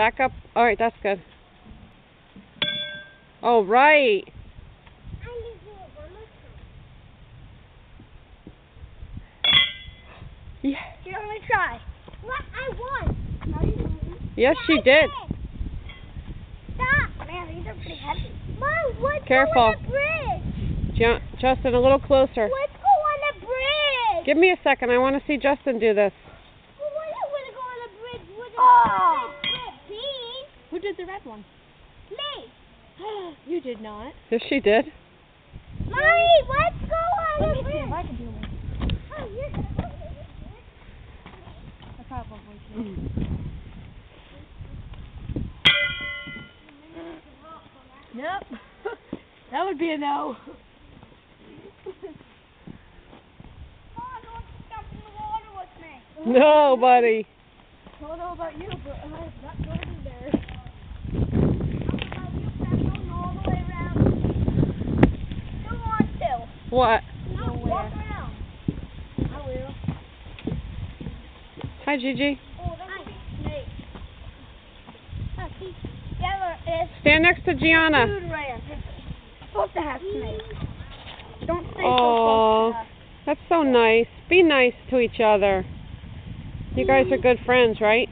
Back up. All right, that's good. Oh, right. Yeah. You're gonna try. What? I won. Yes, she did. Stop. Man, these are pretty heavy. Mom, let's Careful. go on the bridge. Justin, a little closer. Let's go on the bridge. Give me a second. I want to see Justin do this. Well, I don't want to go on the bridge with a bean. Who did the red one? Me. You did not. Yes, she did. Mommy, let's go on Let the me see bridge. if I can do one. Oh, you're gonna go. I probably can. Nope. That would be a no. No, buddy. I don't know about you, but I'm not going in there. What? No, walk around. I will. Hi, Gigi. Oh, that's a snake. Oh, see, there is Stand next to Gianna. food ranch. It's supposed to have snakes. Don't stay so Oh, close to us. that's so nice. Be nice to each other. You guys are good friends, right?